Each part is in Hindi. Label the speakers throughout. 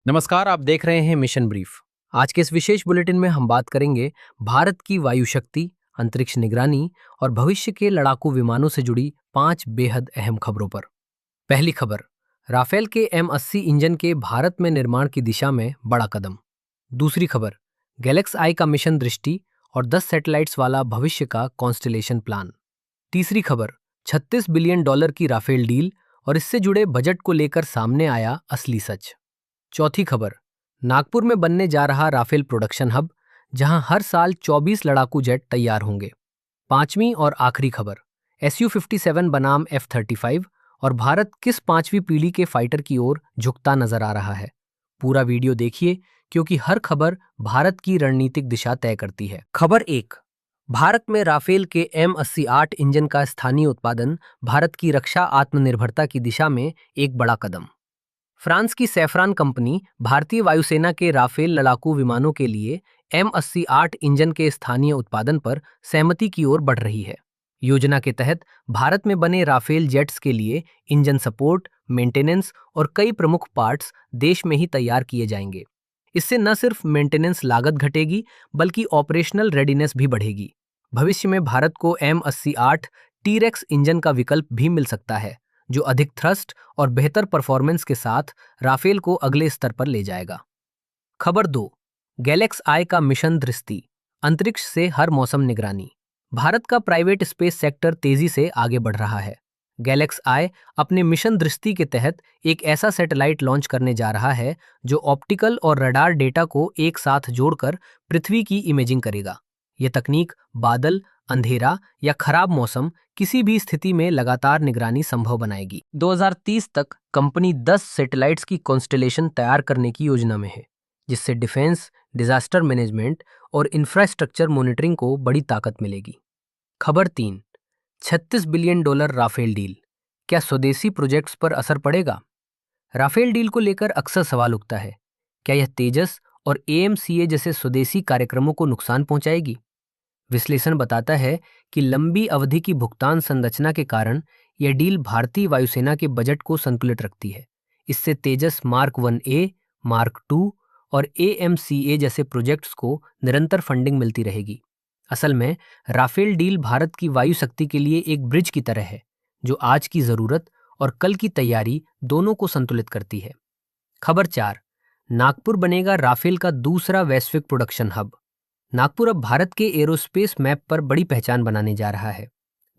Speaker 1: नमस्कार, आप देख रहे हैं मिशन ब्रीफ। आज के इस विशेष बुलेटिन में हम बात करेंगे भारत की वायु शक्ति, अंतरिक्ष निगरानी और भविष्य के लड़ाकू विमानों से जुड़ी 5 बेहद अहम खबरों पर। पहली खबर, राफेल के M80 इंजन के भारत में निर्माण की दिशा में बड़ा कदम। दूसरी खबर, गैलेक्स आई का मिशन दृष्टि और 10 सैटेलाइट्स वाला भविष्य का कॉन्स्टेलेशन प्लान। तीसरी खबर, $36 बिलियन की राफेल डील और इससे जुड़े बजट को लेकर सामने आया असली सच। चौथी खबर, नागपुर में बनने जा रहा राफेल प्रोडक्शन हब, जहां हर साल 24 लड़ाकू जेट तैयार होंगे। पांचवी और आखिरी खबर, Su-57 बनाम F-35 और भारत किस 5वीं पीढ़ी के फाइटर की ओर झुकता नजर आ रहा है। पूरा वीडियो देखिए क्योंकि हर खबर भारत की रणनीतिक दिशा तय करती है। खबर 1, भारत में राफेल के M80-8 इंजन का स्थानीय उत्पादन भारत की रक्षा आत्मनिर्भरता की दिशा में एक बड़ा कदम। फ्रांस की सैफरान कंपनी भारतीय वायुसेना के राफेल लड़ाकू विमानों के लिए M80-8 इंजन के स्थानीय उत्पादन पर सहमति की ओर बढ़ रही है। योजना के तहत भारत में बने राफेल जेट्स के लिए इंजन सपोर्ट, मेंटेनेंस और कई प्रमुख पार्ट्स देश में ही तैयार किए जाएंगे। इससे न सिर्फ मेंटेनेंस लागत घटेगी बल्कि ऑपरेशनल रेडीनेस भी बढ़ेगी। भविष्य में भारत को M80-8 टी-रेक्स इंजन का विकल्प भी मिल सकता है, जो अधिक थ्रस्ट और बेहतर परफॉर्मेंस के साथ राफेल को अगले स्तर पर ले जाएगा। खबर 2, गैलेक्स आई का मिशन दृष्टि, अंतरिक्ष से हर मौसम निगरानी। भारत का प्राइवेट स्पेस सेक्टर तेजी से आगे बढ़ रहा है। गैलेक्स आई अपने मिशन दृष्टि के तहत एक ऐसा सैटेलाइट लॉन्च करने जा रहा है जो ऑप्टिकल और रडार डेटा को एक साथ जोड़कर पृथ्वी की इमेजिंग करेगा। यह तकनीक बादल, अंधेरा या खराब मौसम किसी भी स्थिति में लगातार निगरानी संभव बनाएगी। 2030 तक कंपनी 10 सैटेलाइट्स की कॉन्स्टेलेशन तैयार करने की योजना में है, जिससे डिफेंस, डिजास्टर मैनेजमेंट और इंफ्रास्ट्रक्चर मॉनिटरिंग को बड़ी ताकत मिलेगी। खबर 3, $36 बिलियन राफेल डील, क्या स्वदेशी प्रोजेक्ट्स पर असर पड़ेगा? राफेल डील को लेकर अक्सर सवाल उठता है, क्या यह तेजस और AMCA जैसे स्वदेशी कार्यक्रमों को नुकसान पहुंचाएगी? विश्लेषण बताता है कि लंबी अवधि की भुगतान संरचना के कारण यह डील भारतीय वायुसेना के बजट को संतुलित रखती है। इससे तेजस मार्क 1A, मार्क 2 और AMCA जैसे प्रोजेक्ट्स को निरंतर फंडिंग मिलती रहेगी। असल में राफेल डील भारत की वायु शक्ति के लिए एक ब्रिज की तरह है, जो आज की जरूरत और कल की तैयारी दोनों को संतुलित करती है। खबर 4, नागपुर बनेगा राफेल का दूसरा वैश्विक प्रोडक्शन हब। नागपुर अब भारत के एरोस्पेस मैप पर बड़ी पहचान बनाने जा रहा है।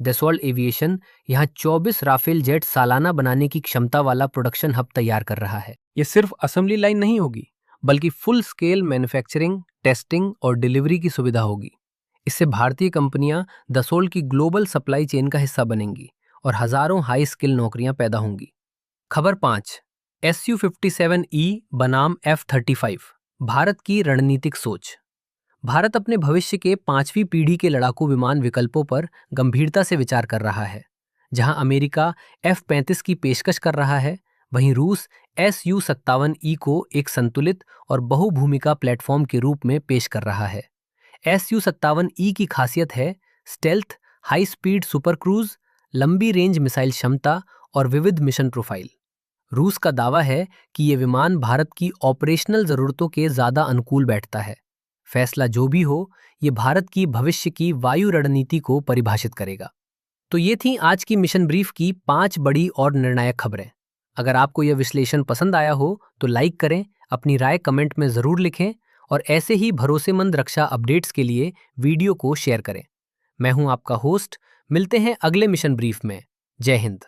Speaker 1: दसॉल्ट एविएशन यहां 24 राफेल जेट सालाना बनाने की क्षमता वाला प्रोडक्शन हब तैयार कर रहा है। यह सिर्फ असेंबली लाइन नहीं होगी, बल्कि फुल स्केल मैन्युफैक्चरिंग, टेस्टिंग और डिलीवरी की सुविधा होगी। इससे भारतीय कंपनियां दसॉल्ट की ग्लोबल सप्लाई चेन का हिस्सा बनेंगी और हजारों हाई स्किल नौकरियां पैदा होंगी। खबर 5, Su-57E बनाम F-35, भारत की रणनीतिक सोच। भारत अपने भविष्य के 5वीं पीढ़ी के लड़ाकू विमान विकल्पों पर गंभीरता से विचार कर रहा है। जहां अमेरिका F-35 की पेशकश कर रहा है, वहीं रूस Su-57E को एक संतुलित और बहुभूमिका प्लेटफॉर्म के रूप में पेश कर रहा है। Su-57E की खासियत है stealth, high speed super cruise, लंबी रेंज मिसाइल क्षमता और विविध मिशन प्रोफाइल। रूस का दावा है कि ये विमान भारत की ऑपरेशनल जरूरतों के ज्यादा अनुकूल बैठता है। फैसला जो भी हो, ये भारत की भविष्य की वायु रणनीति को परिभाषित करेगा। तो ये थी आज की मिशन ब्रीफ की 5 बड़ी और निर्णायक खबरें। अगर आपको यह विश्लेषण पसंद आया हो तो लाइक करें, अपनी राय कमेंट में जरूर लिखें और ऐसे ही भरोसेमंद रक्षा अपडेट्स के लिए वीडियो को शेयर करें। मैं हूं आपका होस्ट, मिलते हैं अगले मिशन ब्रीफ में। जय हिंद।